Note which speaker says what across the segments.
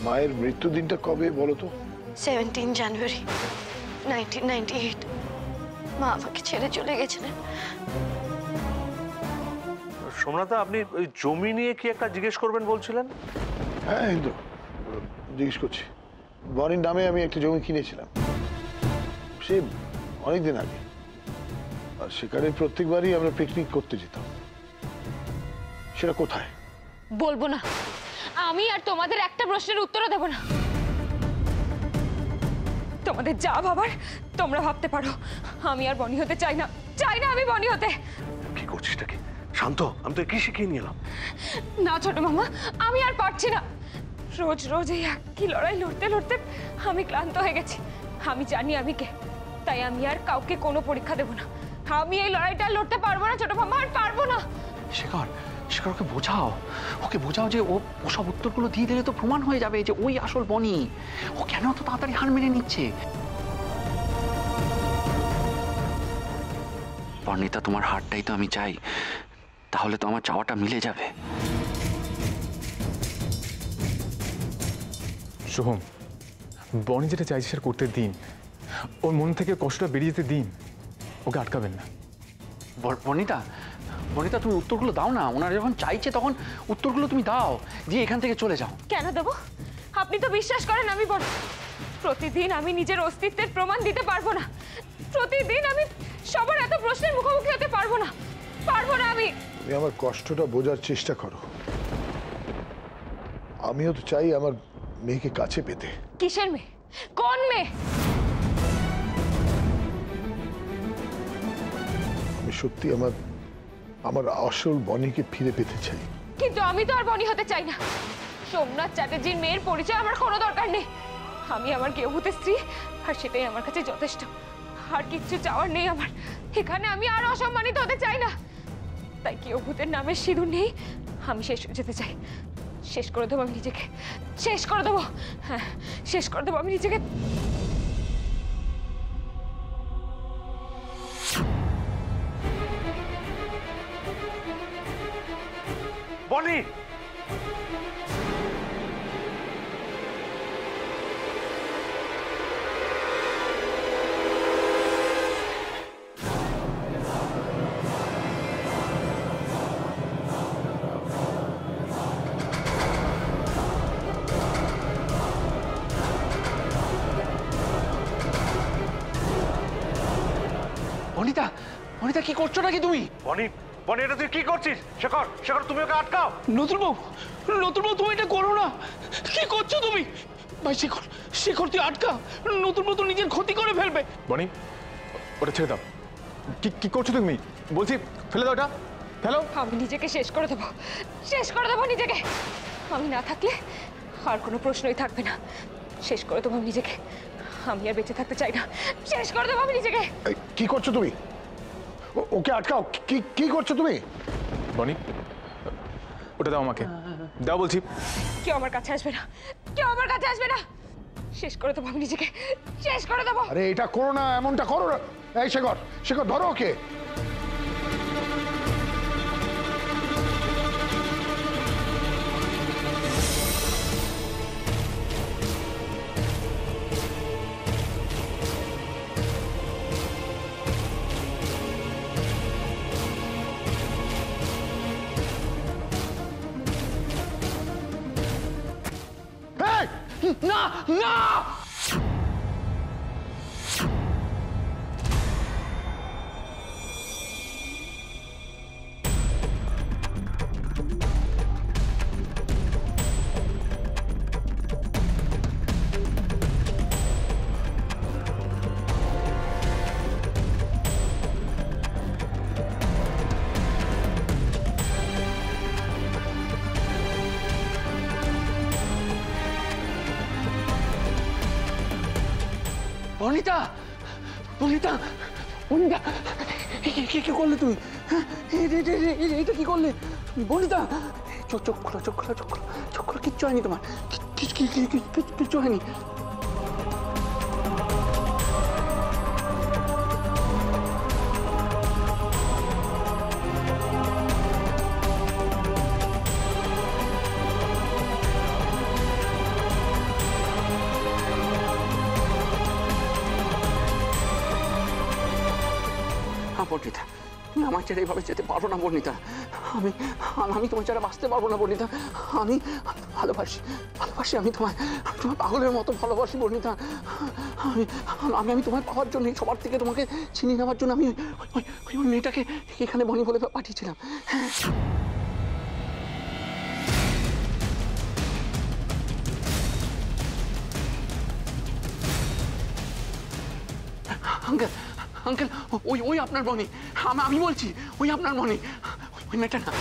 Speaker 1: মায়ের মৃত্যুদিনটা কবে বলো তো?
Speaker 2: 17 জানুয়ারি 1998। মা আমাকে ছেড়ে চলে গেছিলেন।
Speaker 3: সোমনাথা, আপনি ওই জমি নিয়ে কি একটা জিজ্ঞেস করবেন বলছিলেন?
Speaker 1: হ্যাঁ ইন্দ্র, জিজ্ঞেস করছি। বনির নামে আমি একটা জমি কিনেছিলাম, সে অনেকদিন আগে। আর সেখানে প্রত্যেকবারই আমরা পিকনিক করতে যেতাম। সেটা কোথায়?
Speaker 4: বলবো না। আমি আর তোমাদের একটা প্রশ্নের উত্তরও দেব না। তোমাদের যা ভাবার তোমরা ভাবতে পারো। আমি আর বনি হতে চাই না, চাই না আমি বনি হতে।
Speaker 3: কি করছিসটা কি? শান্ত, আমি তো কি শিখিয়ে নিলাম।
Speaker 4: না ছোট মামা, আমি আর পারছি না। রোজ রোজ এই একই লড়াই লড়তে লড়তে আমি ক্লান্ত হয়ে গেছি। আমি জানি আমি কে, তাই আমি আর কাউকে কোনো পরীক্ষা দেব না। আমি এই লড়াইটা লড়তে পারবো না ছোট মামা, আর পারবো না।
Speaker 5: শেখর, শেখর, ওকে বোঝাও যে ও সব উত্তরগুলো দিয়ে দিলে তো প্রমাণ হয়ে যাবে যে ওই আসল বনি। ও কেন তো তাড়াতাড়ি হার মেনে নিচ্ছে? বর্ণিতা, তোমার হারটাই তো আমি চাই, তাহলে তো আমার চাওয়াটা মিলে যাবে।
Speaker 6: সোহম, বনি যেটা চাইছে সেটা করতে দিন। ওর মন থেকে কষ্টটা বেরিয়ে যেতে দিন, ওকে আটকাবেন না।
Speaker 5: বর্ণিতা, বর্ণিতা, তুমি উত্তরগুলো দাও না। ওনারা যখন চাইছে তখন উত্তরগুলো তুমি দাও, যে এখান থেকে চলে যাও।
Speaker 4: কেন দেবো? আপনি তো বিশ্বাস করেন আমি বড়। প্রতিদিন আমি নিজের অস্তিত্বের প্রমাণ দিতে পারবো না। প্রতিদিন আমি সবার এত প্রশ্নের মুখোমুখি হতে পারবো না, পারবো না আমি।
Speaker 1: তুমি আমার কষ্টটা বোঝার চেষ্টা করো। আমিও তো চাই আমার মেয়েকে কাছে পেতে।
Speaker 4: কিসের মেয়ে? কোন মেয়ে?
Speaker 1: আমি সত্যি আমার আসল বনিকে ফিরে পেতে চাই।
Speaker 4: কিন্তু আমি তো আর বনি হতে চাই না। সোমনাথ চ্যাটার্জির মেয়ের পরিচয় আমার কোনো দরকার নেই। আমি আমার কেউভূতের স্ত্রী, আর সেটাই আমার কাছে যথেষ্ট। আর কিচ্ছু চাওয়ার নেই আমার। এখানে আমি আর অসম্মানিত হতে চাই না। তাই কেউভূতের নামে সিঁদুর নেই, আমি শেষ হয়ে যেতে চাই। শেষ করে দেবো আমি নিজেকে, শেষ করে দেবো। হ্যাঁ, শেষ করে দেবো আমি নিজেকে।
Speaker 3: বনি,
Speaker 5: বর্ণিতা, বর্ণিতা, কি করছো নাকি তুমি?
Speaker 3: বনি, বনি, এটা তুই কি করছিস? শেখর, শেখর, তুমি ওকে আটকাও।
Speaker 5: নতুনবাবু, তুমি এটা করো না। কি করছো তুমি? ভাই শেখর, শেখর, তুই আটকা। নতুনবাবু তো নিজের ক্ষতি করে ফেলবে।
Speaker 6: বনি, ওটা ছেড়ে দাও। কি করছো তুমি? বলছি ফেলে দাও ওটা, ফেলো।
Speaker 4: আমি নিজেকে শেষ করে দেবো, শেষ করে দেবো নিজেকে। আমি না থাকলে আর কোনো প্রশ্নই থাকবে না। শেষ করে দেবো আমি নিজেকে। আমি আর বেঁচে থাকতে চাই না। শেষ করে দেবো আমি নিজেকে।
Speaker 1: কি করছো তুমি? ওকে আটকাও। কি করছো তুমি?
Speaker 6: বনি, ওটা দাও আমাকে, দাও বলছি।
Speaker 4: কেউ আমার কাছে আসবে না, কেউ আমার কাছে আসবে না। শেষ করে দেবো আমি নিজেকে, শেষ করে দেবো।
Speaker 1: আরে এটা করো না, এমনটা করো না। এই শেখর, শেখর, ধরো ওকে।
Speaker 5: না, না। বর্ণিতা, বর্ণিতা, বর্ণিতা, কি করলে তুই? এটা কি করলে বর্ণিতা? চোখ খোলো, চোখ খোলো, চোখ খোলো, চোখ খোলো। কিচ্ছু হয়নি তোমার, কিচ্ছু হয়নি। বর্ণিতা, তুমি আমার ছেড়ে এইভাবে যেতে পারো না বর্ণিতা। আমি আমি তোমার ছাড়া বাঁচতে পারবো না বর্ণিতা। আমি ভালোবাসি, আমি তোমায় পাগলের মতো ভালোবাসি বর্ণিতা। আমি আমি আমি তোমায় পাওয়ার জন্য, সবার থেকে তোমাকে ছিনিয়ে নেওয়ার জন্য আমি ওই মেয়েটাকে এখানে বনি বলে পাঠিয়েছিলাম। হ্যাঁ, আঙ্কেল আঙ্কেল, ওই আপনার বনি, আমি বলছি ওই আপনার বনি, ওই মেয়েটা না।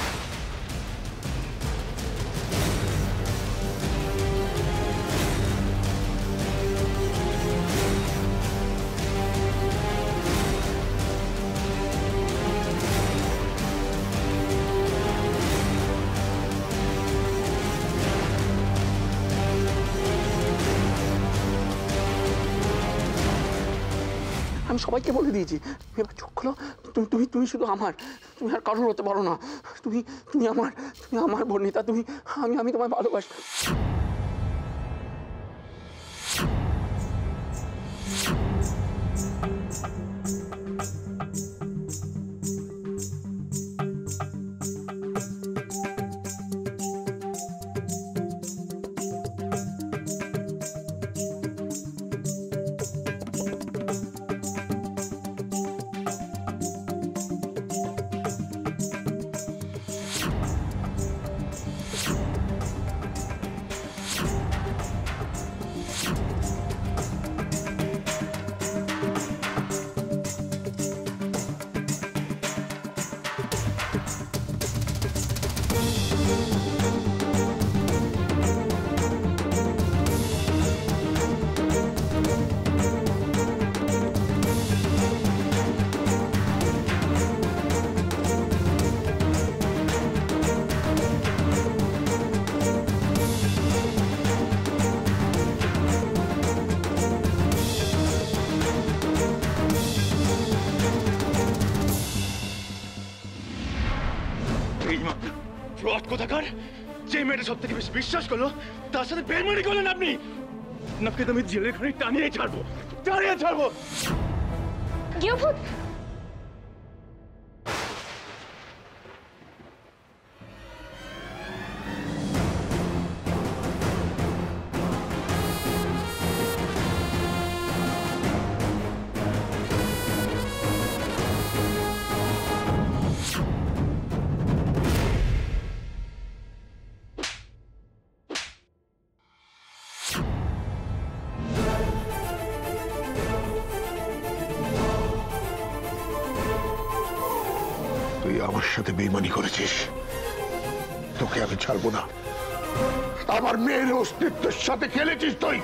Speaker 5: আমি সবাইকে বলে দিয়েছি, এবার চোখ খোলো, তুমি শুধু আমার, তুমি আর কারোর হতে পারো না। তুমি আমার বর্ণিতা, আমি তোমায় ভালোবাসি।
Speaker 7: কোথাকার যে মেয়েটা সব থেকে বেশি বিশ্বাস করলো তার সাথে বেইমানি করলেন আপনি। নাকি তুমি জেলের ঘরে টানিয়ে ছাড়বো।
Speaker 4: গৃহভূত,
Speaker 1: তুই আমার সাথে বেইমানি করেছিস, তোকে আমি ছাড়বো না। আমার মেয়ের অস্তিত্বের সাথে খেলেছিস তুই।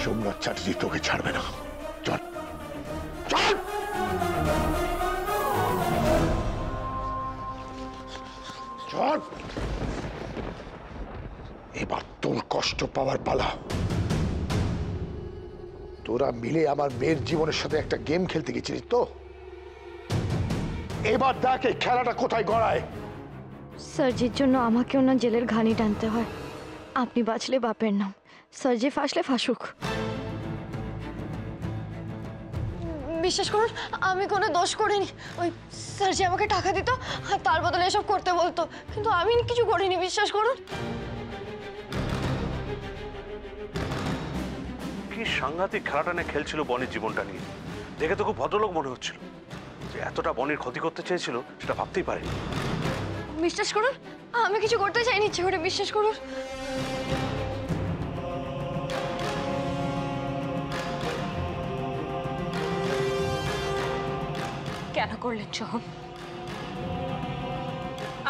Speaker 1: সোমনাথ চ্যাটার্জি তোকে ছাড়বে না। চল চল। চল, এবার তোর কষ্ট পাওয়ার পালা। তোরা মিলে আমার মেয়ের জীবনের সাথে একটা গেম খেলতে গেছিলিস তো, এবার দেখ এই খেলাটা কোথায় গড়ায়।
Speaker 2: স্যারজির জন্য আমাকেও না জেলের ঘানি টানতে হয়। আপনি বাঁচলে বাপের নাম, স্যারজি ফাঁসলে ফাঁসুক। বিশ্বাস করুন, আমি কোনো দোষ করিনি। ওই স্যারজি আমাকে টাকা দিত আর তার বদলে এসব করতে বলতো, কিন্তু আমি কিছু করিনি, বিশ্বাস করুন।
Speaker 3: কি সাংঘাতিক খেলাটা নিয়ে খেলছিল বনির জীবনটা নিয়ে। দেখে তো খুব ভদ্রলোক মনে হচ্ছিল। যে এতটা বনির ক্ষতি করতে চেয়েছিল সেটা ভাবতেই পারিনি।
Speaker 2: বিশ্বাস করুন, আমি কিছু করতে চাইনি ইচ্ছে করে, বিশ্বাস করুন।
Speaker 4: কেন করলেন সোহম?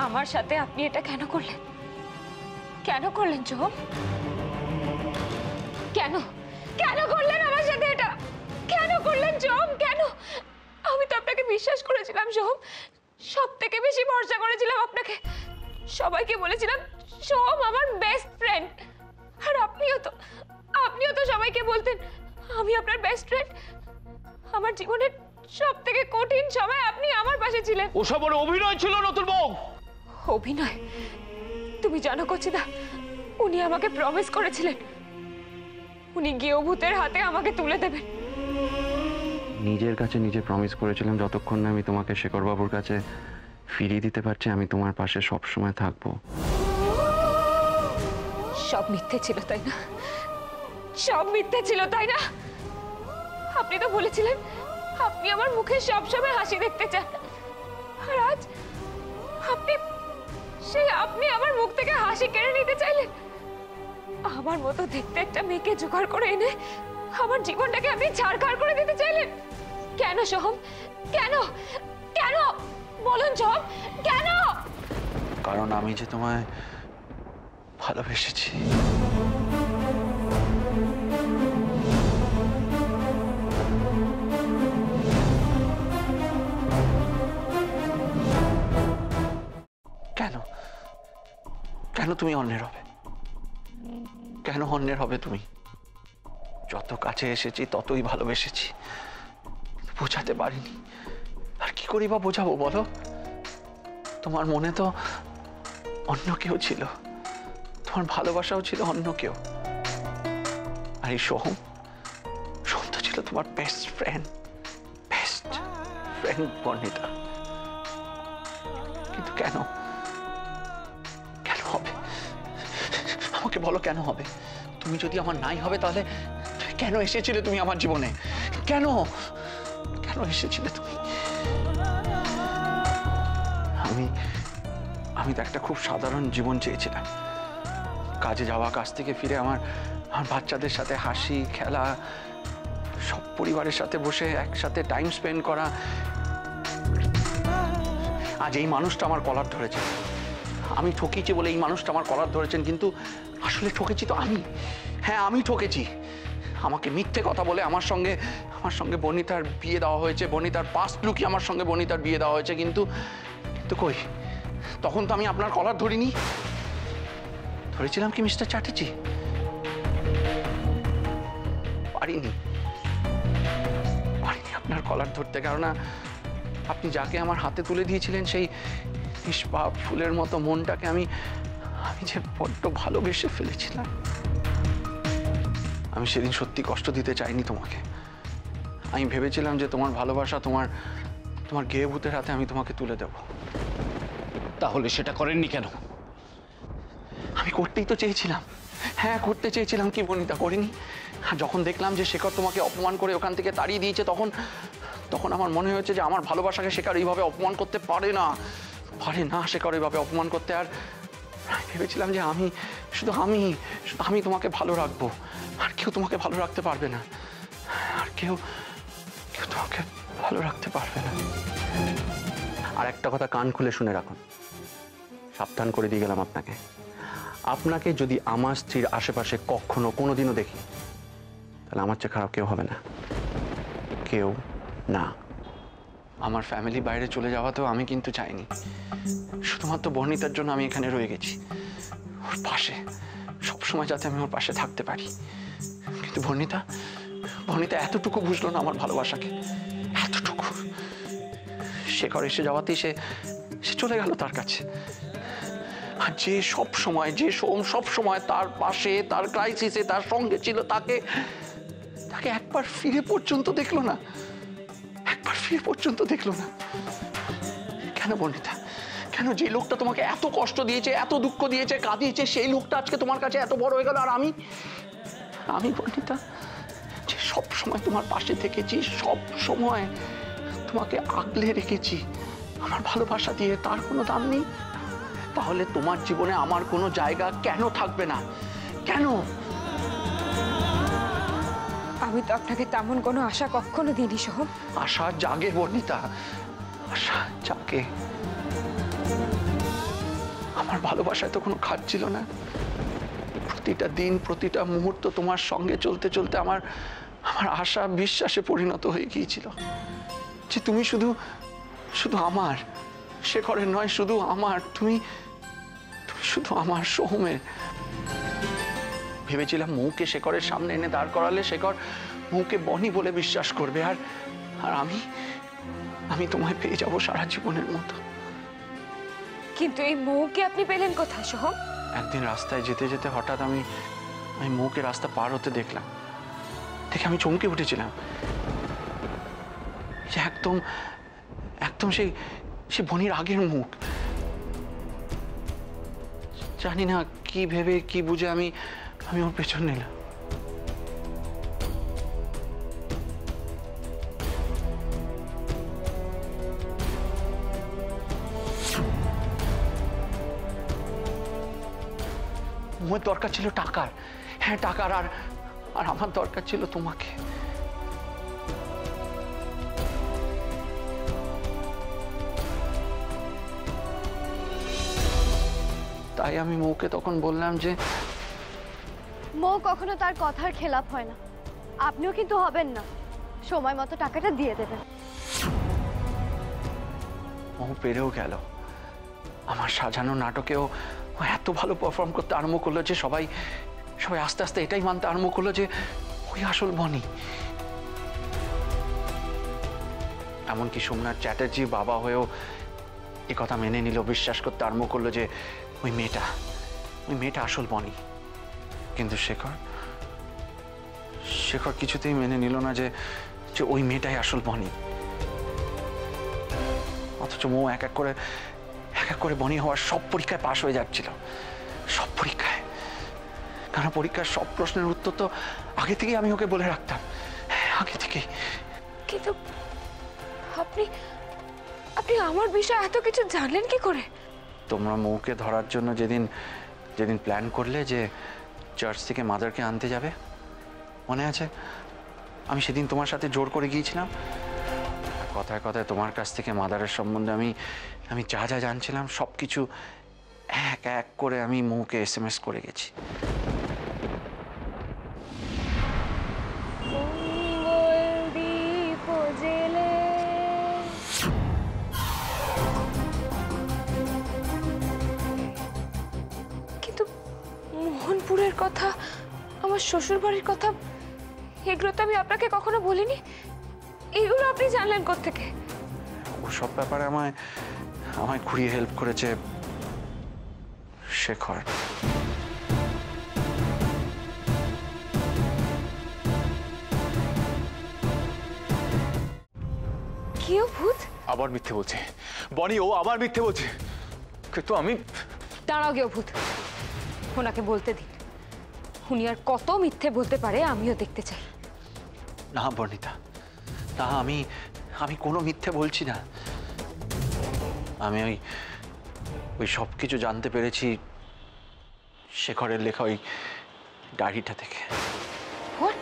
Speaker 4: আমার সাথে আপনি এটা কেন করলেন? কেন করলেন সোহম? কেন কেন করলেন আমার সাথে এটা? কেন করলেন সোহম? কেন? আমি তো আপনাকে বিশ্বাস করেছিলাম সোহম, সব থেকে বেশি ভরসা করেছিলাম আপনাকে। সবাইকে বলেছিলাম সোহম আমার বেস্ট ফ্রেন্ড। আর আপনিও তো সবাইকে বলতেন আমি আপনার বেস্ট ফ্রেন্ড। আমার জীবনের সব থেকে কঠিন সময় আপনি আমার পাশে ছিলেন।
Speaker 7: ওসব ওর অভিনয় ছিল নতুন বউ।
Speaker 4: অভিনয়? তুমি জানো কচিদা, উনি আমাকে প্রমিস করেছিলেন উনি গৃহভূতের হাতে আমাকে তুলে দেবেন।
Speaker 8: নিজের কাছে নিজে প্রমিস করেছিলাম যতক্ষণ না আমি তোমাকে শেখরবাবুর কাছে ফিরিয়ে দিতে পারছি আমি তোমার পাশে সব সময় থাকবো।
Speaker 4: সব মিথ্যে ছিল তাই না? সব মিথ্যে ছিল তাই না? আপনি তো বলেছিলেন আপনি আমার মুখে সবসময় হাসি দেখতে চান, আর আজ আপনি আমার মুখ থেকে হাসি কেড়ে নিতে চাইলেন। আমার মতো দেখতে একটা মেয়েকে জোগাড় করে এনে আমার জীবনটাকে আপনি ছাড়খাড় করে দিতে চাইলেন। কেন সোহম? কেন? কেন বলুন সোহম, কেন?
Speaker 8: কারণ আমি যে তোমায় ভালোবেসেছি। কেন কেন তুমি অন্যের হবে? কেন অন্যের হবে তুমি? যত কাছে এসেছি ততই ভালোবেসেছি, বোঝাতে পারিনি। আর কি করি বা বোঝাবো বলো? তোমার মনে তো অন্য কেউ ছিল, তোমার ভালোবাসাও ছিল অন্য কেউ। আর এই সোহম তো ছিল তোমার বেস্ট ফ্রেন্ড বর্ণিতা। কিন্তু কেন হবে? আমাকে বলো কেন হবে? তুমি যদি আমার নাই হবে তাহলে কেন এসেছিলে তুমি আমার জীবনে? কেন এসেছিলে তুমি? আমি তো একটা খুব সাধারণ জীবন চেয়েছিলাম। কাজে যাওয়া, কাজ থেকে ফিরে আমার বাচ্চাদের সাথে হাসি খেলা, সব পরিবারের সাথে বসে একসাথে টাইম স্পেন্ড করা। আজ এই মানুষটা আমার কলার ধরেছে। আমি ঠকেছি বলে এই মানুষটা আমার কলার ধরেছেন, কিন্তু আসলে ঠকেছি তো আমি। হ্যাঁ, আমি ঠকেছি। আমাকে মিথ্যে কথা বলে আমার সঙ্গে বর্ণিতার বিয়ে দেওয়া হয়েছে, বর্ণিতার পাস্ট লুকিয়ে আমার সঙ্গে বর্ণিতার বিয়ে দেওয়া হয়েছে। কিন্তু কই, তখন তো আমি আপনার কলার ধরিনি। ধরেছিলাম কি মিস্টার চ্যাটার্জি? পারিনি আপনার কলার ধরতে, কেননা আপনি যাকে আমার হাতে তুলে দিয়েছিলেন সেই নিষ্পাপ ফুলের মতো মনটাকে আমি যে বড্ড ভালোবেসে ফেলেছিলাম। আমি সেদিন সত্যি কষ্ট দিতে চাইনি তোমাকে। আমি ভেবেছিলাম যে তোমার ভালোবাসা তোমার গেয়ে ভূতের হাতে আমি তোমাকে তুলে দেব।
Speaker 5: তাহলে সেটা করেননি কেন?
Speaker 8: আমি করতেই তো চেয়েছিলাম। হ্যাঁ, করতে চেয়েছিলাম, কি বর্ণিতা করিনি? আর যখন দেখলাম যে শেখর তোমাকে অপমান করে ওখান থেকে তাড়িয়ে দিয়েছে, তখন আমার মনে হয়েছে যে আমার ভালোবাসাকে শেখর এইভাবে অপমান করতে পারে না শেখর এইভাবে অপমান করতে। আর ভেবেছিলাম যে শুধু আমি তোমাকে ভালো রাখবো, আর কেউ তোমাকে ভালো রাখতে পারবে না, আর কেউ তোমাকে ভালো রাখতে পারবে না। আর একটা কথা কান খুলে শুনে রাখুন, সাবধান করে দিয়ে গেলাম আপনাকে যদি আমার স্ত্রীর আশেপাশে কখনো কোনোদিনও দেখি, তাহলে আমার চেয়ে খারাপ কেউ হবে না, কেউ না। আমার ফ্যামিলি বাইরে চলে যাওয়াতেও আমি কিন্তু চাইনি। শুধুমাত্র বর্ণিতার জন্য আমি এখানে রয়ে গেছি, ওর পাশে সবসময় যাতে আমি ওর পাশে থাকতে পারি। কিন্তু বর্ণিতা এতটুকু বুঝলো না আমার ভালোবাসাকে, এতটুকু। শেখর এসে যাওয়াতেই সে চলে গেল তার কাছে। আর যে সোম সব সময় তার পাশে, তার ক্রাইসিসে তার সঙ্গে ছিল, তাকে একবার ফিরে পর্যন্ত দেখলো না। কেন বর্ণিতা? কেন? যে লোকটা তোমাকে এত কষ্ট দিয়েছে, এত দুঃখ দিয়েছে, কাঁদিয়েছে, সেই লোকটা আজকে তোমার কাছে এত বড় হয়ে গেল। আর আমি বর্ণিতা, যে সব সময় তোমার পাশে থেকেছি, সব সময় তোমাকে আগলে রেখেছি আমার ভালোবাসা দিয়ে, তার কোনো দাম নেই? তাহলে তোমার জীবনে আমার কোনো জায়গা কেন থাকবে না? কেন?
Speaker 4: আমি তো আপনাকে তেমন কোনো আশা কখনো দিইনি সোহম।
Speaker 8: আশা জাগে বর্ণিতা, আশা জাগে। আমার ভালোবাসায় তো কোনো খাদ ছিল না। প্রতিটা দিন, প্রতিটা মুহূর্ত তোমার সঙ্গে চলতে চলতে আমার আশা বিশ্বাসে পরিণত হয়ে গিয়েছিল যে তুমি শুধু আমার, শেখরের নয়, শুধু আমার। তুমি শুধু আমার, সোহমের। ভেবেছিলাম মৌকে শেখরের সামনে এনে দাঁড় করালে শেখর মৌকে বনি বলে বিশ্বাস করবে, আর আমি তোমায় পেয়ে যাব সারা জীবনের মতো।
Speaker 4: কিন্তু এই মৌকে আপনি পেলেন কোথায় সোহম?
Speaker 8: একদিন রাস্তায় যেতে যেতে হঠাৎ আমি মৌকে রাস্তা পার হতে দেখলাম। দেখে আমি চমকে উঠেছিলাম। যে একদম একদম সেই সে বনির আগের মুখ। জানি না কি ভেবে কি বুঝে আমি ওর পেছন নিলাম। আমার দরকার ছিল টাকার, হ্যাঁ টাকার, আর আমার দরকার ছিল তোমাকে। তাই আমি মৌকে তখন বললাম যে
Speaker 2: মৌ কখনো তার কথার খেলাপ হয় না, আপনিও কিন্তু হবেন না, সময় মতো টাকাটা দিয়ে দেবেন।
Speaker 8: মৌ পেরেও গেল। আমার সাজানো নাটকেও ও এত ভালো পারফর্ম করতে আরম্ভ করলো যে সবাই আস্তে আস্তে এটাই মানতে আরম্ভ করলো যে ওই আসল বনি। এমনকি সোমনাথ চ্যাটার্জি বাবা হয়েও এ কথা মেনে নিল, বিশ্বাস করতে আরম্ভ করলো যে ওই মেয়েটা আসল বনি। কিন্তু শেখর কিছুতেই মেনে নিল না যে ওই মেয়েটাই আসল বনি। অথচ মৌ এক এক করে বনি হওয়ার সব পরীক্ষায় পাশ হয়ে যাচ্ছিল, সব পরীক্ষায়। কারণ পরীক্ষার সব প্রশ্নের উত্তর তো আগে থেকেই আমি ওকে বলে রাখতাম, আগে থেকেই।
Speaker 4: কিন্তু আপনি আমার বিষয়ে এত কিছু জানলেন কি করে?
Speaker 8: তোমরা মৌকে ধরার জন্য যেদিন প্ল্যান করলে যে চার্চ থেকে মাদারকে আনতে যাবে, মনে আছে? আমি সেদিন তোমার সাথে জোর করে গিয়েছিলাম। কথায় কথায় তোমার কাছ থেকে মাদারের সম্বন্ধে আমি যা যা জানছিলাম সব কিছু এক এক করে আমি মৌকে SMS করে গেছি।
Speaker 4: কিন্তু মোহনপুরের কথা, আমার শ্বশুর বাড়ির কথা, এগুলো তো আমি আপনাকে কখনো বলিনি। এগুলো আপনি জানলেন কোত্থেকে?
Speaker 8: ওসব ব্যাপারে আমায় ঘুরিয়ে হেল্প করেছে শেখর।
Speaker 4: কেউ ভূত?
Speaker 6: আবার মিথ্যে বলছে বনি, ও আবার মিথ্যে বলছে। কিন্তু আমি
Speaker 4: দাঁড়াও গেও ভূত, ওনাকে বলতে দিন। উনি আর কত মিথ্যে বলতে পারে আমিও দেখতে চাই।
Speaker 8: না বর্ণিতা, না, আমি কোনো মিথ্যে বলছি না। আমি ওই সব কিছু জানতে পেরেছি শেখরের লেখা ওই ডায়েরিটা থেকে।
Speaker 4: হোয়াট?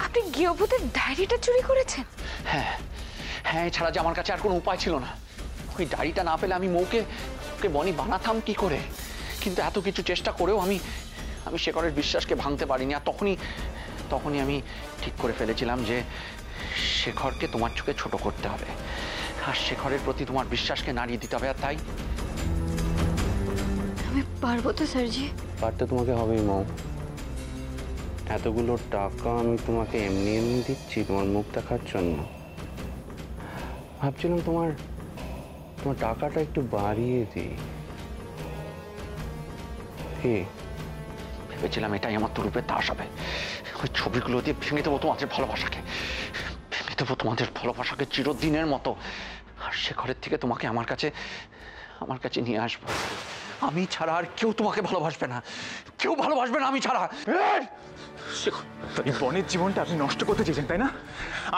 Speaker 4: আপনি গিয়েভূতের ডায়েরিটা চুরি করেছেন?
Speaker 8: হ্যাঁ, এছাড়া যে আমার কাছে আর কোনো উপায় ছিল না। ওই ডায়েরিটা না পেলে আমি ওকে বনি বানাতাম কি করে? কিন্তু এত কিছু চেষ্টা করেও আমি শেখরের বিশ্বাসকে ভাঙতে পারিনি। আর তখনই আমি ঠিক করে ফেলেছিলাম যে শেখরকে তোমার চোখে ছোট করতে হবে, আর শেখরের প্রতি তোমার বিশ্বাসকে নাড়িয়ে দিতে হবে। আর তাই
Speaker 2: আমি পারবো তো স্যারজি?
Speaker 9: পারতে তোমাকে হবেই মৌ। এতগুলো টাকা আমি তোমাকে এমনি দিচ্ছি তোমার মুখ দেখার জন্য? ভাবছিলাম তোমার টাকাটা একটু বাড়িয়ে দিই।
Speaker 8: ভেবেছিলাম এটাই আমার তুরুপের তাস হবে। ওই ছবিগুলো দিয়ে ভেঙে দেবো তোমাদের ভালোবাসাকে, চিরদিনের মতো। আর শেখরের থেকে তোমাকে আমার কাছে নিয়ে আসবো। আমি ছাড়া আর কেউ তোমাকে ভালোবাসবে না, কেউ ভালোবাসবে না আমি ছাড়া।
Speaker 6: এই বনের জীবনটা আপনি নষ্ট করতে চেয়েছেন, তাই না?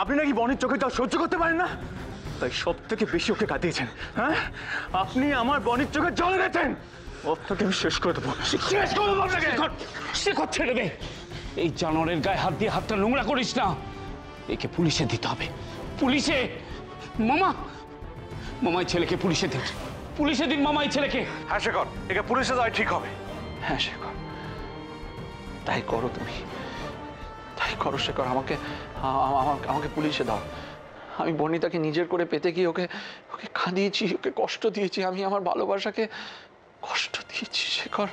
Speaker 6: আপনি নাকি বনের চোখে জল সহ্য করতে পারেন না, তাই সব থেকে বেশি ওকে কাঁদিয়েছেন। হ্যাঁ, আপনি আমার বনের চোখে জল এনেছেন। আপনাকে আমি শেষ করে দেবো, শেষ করে দেবো আপনাকে।
Speaker 5: শেখর ছেড়ে দে, এই জানোয়ারের গায়ে হাত দিয়ে হাতটা নোংরা করিস না। একে পুলিশে দিতে হবে, পুলিশে। মামাই ছেলেকে পুলিশে দিন, পুলিশে দিন মামাই ছেলেকে।
Speaker 3: হ্যাঁ শেখর, একে পুলিশে দেওয়া ঠিক হবে।
Speaker 8: হ্যাঁ শেখর, তাই করো তুমি, তাই করো শেখর। আমাকে পুলিশে দাও। আমি বর্ণিতাকে নিজের করে পেতে গিয়ে ওকে কাঁদিয়েছি, ওকে কষ্ট দিয়েছি, আমি আমার ভালোবাসাকে কষ্ট দিয়েছি শেখর।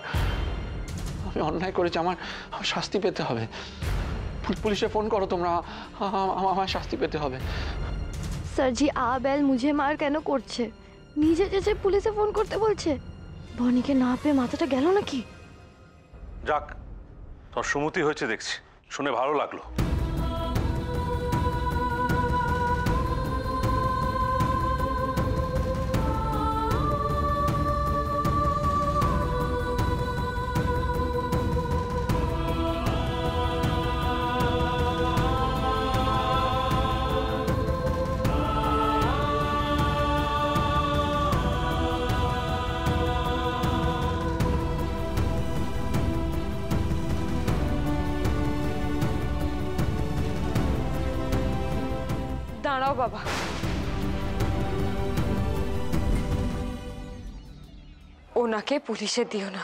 Speaker 8: আমি অন্যায় করেছি, আমার শাস্তি পেতে হবে। পুলিশে ফোন করো তোমরা, আমার শাস্তি পেতে হবে।
Speaker 2: স্যারজি আবেল মুঝে মার কেন করছে? নিজে যেচে পুলিশে ফোন করতে বলছে। বনিকে না পেয়ে মাথাটা গেল নাকি?
Speaker 3: যাক, তোর সুমতি হয়েছে দেখছি, শুনে ভালো লাগলো।
Speaker 4: বাবা। ওনাকে পুলিশে দিও না।